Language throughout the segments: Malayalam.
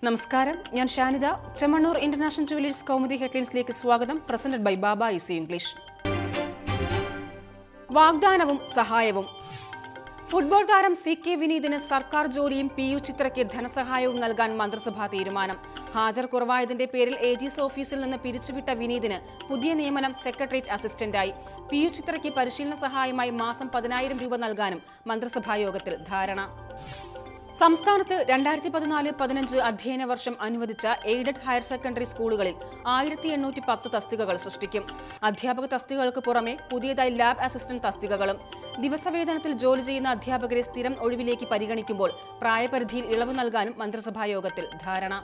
നമസ്കാരം, ഞാൻ ഷാനിദ. ചെമ്മണ്ണൂർ ഇന്റർനാഷണൽ ജുവലേഴ്സ് കൗമുദി ഹെഡ്ലൈൻസിലേക്ക് സ്വാഗതം. Presented by Baba easy English. വാഗ്ദാനവും സഹായവും. ഫുട്ബോൾ താരം CK വിനീതിന് സർക്കാർ ജോലിയും PU ചിത്രയ്ക്ക് ധനസഹായവും നൽകാൻ മന്ത്രിസഭാ തീരുമാനം. ഹാജർ കുറവായതിന്റെ പേരിൽ AG's ഓഫീസിൽ നിന്ന് പിരിച്ചുവിട്ട വിനീതിന് പുതിയ നിയമനം സെക്രട്ടേറിയറ്റ് അസിസ്റ്റന്റായി. PU ചിത്രയ്ക്ക് പരിശീലന സഹായമായി മാസം 10,000 രൂപ നൽകാനും മന്ത്രിസഭാ യോഗത്തിൽ ധാരണ. സംസ്ഥാനത്ത് 2014-15 അധ്യയന വർഷം അനുവദിച്ച എയ്ഡഡ് ഹയർ സെക്കൻഡറി സ്കൂളുകളിൽ 1810 തസ്തികകൾ സൃഷ്ടിക്കും. അധ്യാപക തസ്തികകൾക്ക് പുറമെ പുതിയതായി ലാബ് അസിസ്റ്റന്റ് തസ്തികകളും. ദിവസവേതനത്തിൽ ജോലി ചെയ്യുന്ന അധ്യാപകരെ സ്ഥിരം ഒഴിവിലേക്ക് പരിഗണിക്കുമ്പോൾ പ്രായപരിധിയിൽ ഇളവ് നൽകാനും മന്ത്രിസഭാ യോഗത്തിൽ ധാരണ.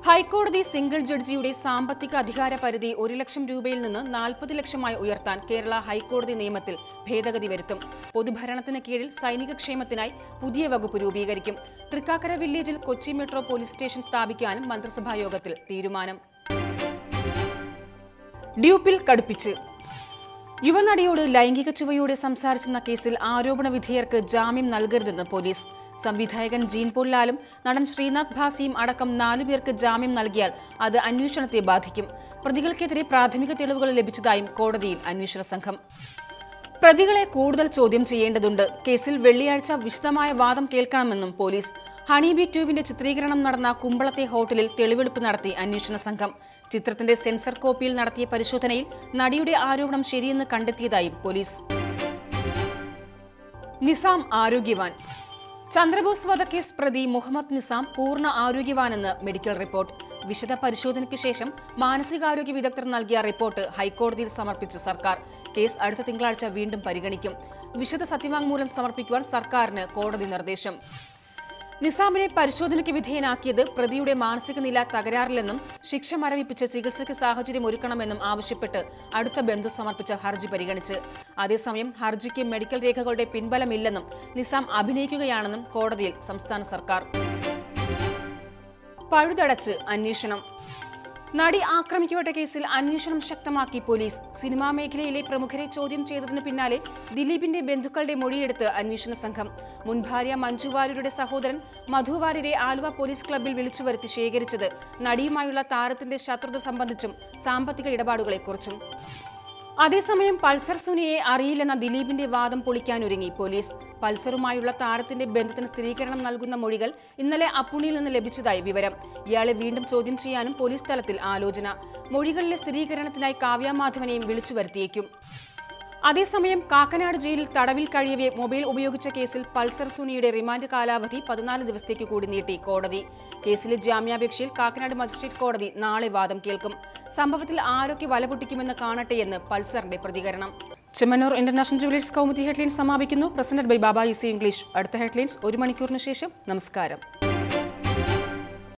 ഹൈക്കോടതി സിംഗിൾ ജഡ്ജിയുടെ സാമ്പത്തിക അധികാര പരിധി 1 ലക്ഷം രൂപയിൽ നിന്ന് 40 ലക്ഷമായി ഉയർത്താൻ കേരള ഹൈക്കോടതി നിയമത്തിൽ ഭേദഗതി വരുത്തും. പൊതുഭരണത്തിന് കീഴിൽ സൈനിക ക്ഷേമത്തിനായി പുതിയ വകുപ്പ് രൂപീകരിക്കും. തൃക്കാക്കര വില്ലേജിൽ കൊച്ചി മെട്രോ പോലീസ് സ്റ്റേഷൻ സ്ഥാപിക്കാനും മന്ത്രിസഭാ യോഗത്തിൽ തീരുമാനം. ഡ്യൂപ്പിൽ കടുപ്പിച്ച്. യുവനടിയോട് ലൈംഗിക ചുവയോടെ സംസാരിച്ചെന്ന കേസിൽ ആരോപണ വിധേയർക്ക് ജാമ്യം നൽകരുതെന്ന് പോലീസ്. സംവിധായകൻ ജീൻ പോൾ ലാലും നടൻ ശ്രീനാഥ് ഭാസിയും അടക്കം 4 പേർക്ക് ജാമ്യം നൽകിയാൽ അത് അന്വേഷണത്തെ ബാധിക്കും. പ്രതികൾക്കെതിരെ പ്രാഥമിക തെളിവുകൾ ലഭിച്ചതായും കോടതിയിൽ അന്വേഷണ സംഘം. പ്രതികളെ കൂടുതൽ ചോദ്യം ചെയ്യേണ്ടതുണ്ട്. കേസിൽ വെള്ളിയാഴ്ച വിശദമായ വാദം കേൾക്കണമെന്നും പോലീസ്. ഹണിബി 2വിന്റെ ചിത്രീകരണം നടന്ന കുമ്പളത്തെ ഹോട്ടലിൽ തെളിവെടുപ്പ് നടത്തി അന്വേഷണ സംഘം. ചിത്രത്തിന്റെ സെൻസർ കോപ്പിയിൽ നടത്തിയ പരിശോധനയിൽ നടിയുടെ ആരോപണം ശരിയെന്ന് കണ്ടെത്തിയതായും പോലീസ്. നിസാം ആരോഗ്യവാൻ. ചന്ദ്രബോസ് വധക്കേസ് പ്രതി മുഹമ്മദ് നിസാം പൂർണ്ണ ആരോഗ്യവാനെന്ന് മെഡിക്കൽ റിപ്പോർട്ട്. വിശദ പരിശോധനയ്ക്ക് ശേഷം മാനസികാരോഗ്യ വിദഗ്ധർ നൽകിയ റിപ്പോർട്ട് ഹൈക്കോടതിയിൽ സമർപ്പിച്ച സർക്കാർ കേസ് അടുത്ത തിങ്കളാഴ്ച വീണ്ടും പരിഗണിക്കും. വിശദ സത്യവാങ്മൂലം സമർപ്പിക്കുവാൻ സർക്കാരിന് കോടതി നിർദ്ദേശം. നിസാമിനെ പരിശോധനയ്ക്ക് വിധേയനാക്കിയത് പ്രതിയുടെ മാനസിക നില തകരാറില്ലെന്നും ശിക്ഷ മരവിപ്പിച്ച് ചികിത്സയ്ക്ക് സാഹചര്യം ഒരുക്കണമെന്നും ആവശ്യപ്പെട്ട് അടുത്ത ബന്ധു സമർപ്പിച്ച ഹർജി പരിഗണിച്ച്. അതേസമയം ഹർജിക്ക് മെഡിക്കൽ രേഖകളുടെ പിൻബലമില്ലെന്നും നിസാം അഭിനയിക്കുകയാണെന്നും കോടതിയിൽ സംസ്ഥാന സർക്കാർ. പഴുതടച്ച് അന്വേഷണം. നടി ആക്രമിക്കപ്പെട്ട കേസിൽ അന്വേഷണം ശക്തമാക്കി പോലീസ്. സിനിമാ മേഖലയിലെ പ്രമുഖരെ ചോദ്യം ചെയ്തതിന് പിന്നാലെ ദിലീപിന്റെ ബന്ധുക്കളുടെ മൊഴിയെടുത്ത് അന്വേഷണ സംഘം. മുൻ ഭാര്യ മഞ്ജു വാര്യരുടെ സഹോദരൻ മധു വാര്യരെ ആലുവ പോലീസ് ക്ലബ്ബിൽ വിളിച്ചുവരുത്തി ശേഖരിച്ചത് നടിയുമായുള്ള താരത്തിന്റെ ശത്രുത സംബന്ധിച്ചും സാമ്പത്തിക ഇടപാടുകളെക്കുറിച്ചും. അതേസമയം പൾസർ സുനിയെ അറിയില്ലെന്ന ദിലീപിന്റെ വാദം പൊളിക്കാനൊരുങ്ങി പോലീസ്. പൾസറുമായുള്ള താരത്തിന്റെ ബന്ധത്തിന് സ്ഥിരീകരണം നൽകുന്ന മൊഴികൾ ഇന്നലെ അപ്പുണിയിൽ നിന്ന് ലഭിച്ചതായി വിവരം. ഇയാളെ വീണ്ടും ചോദ്യം ചെയ്യാനും പോലീസ് തലത്തിൽ ആലോചന. മൊഴികളിലെ സ്ഥിരീകരണത്തിനായി കാവ്യ മാധവനെയും വിളിച്ചു വരുത്തിയേക്കും. അതേസമയം കാക്കനാട് ജയിലിൽ തടവിൽ കഴിയവെ മൊബൈൽ ഉപയോഗിച്ച കേസിൽ പൾസർ സുനിയുടെ റിമാൻഡ് കാലാവധി 14 ദിവസത്തേക്ക് കൂടി നീട്ടി കോടതി. കേസിലെ ജാമ്യാപേക്ഷയിൽ കാക്കനാട് മജിസ്ട്രേറ്റ് കോടതി നാളെ വാദം കേൾക്കും. സംഭവത്തിൽ ആരൊക്കെ വലപൊട്ടിക്കുമെന്ന് കാണട്ടെയെന്ന് പൾസറിന്റെ പ്രതികരണം. Chemmanur international jewellers Kaumudi headlines സമാപിക്കുന്നു. Presented by Baba easy English. അടുത്ത ഹെഡ്ലൈൻസ് 1 മണിക്കൂറിന് ശേഷം. നമസ്കാരം.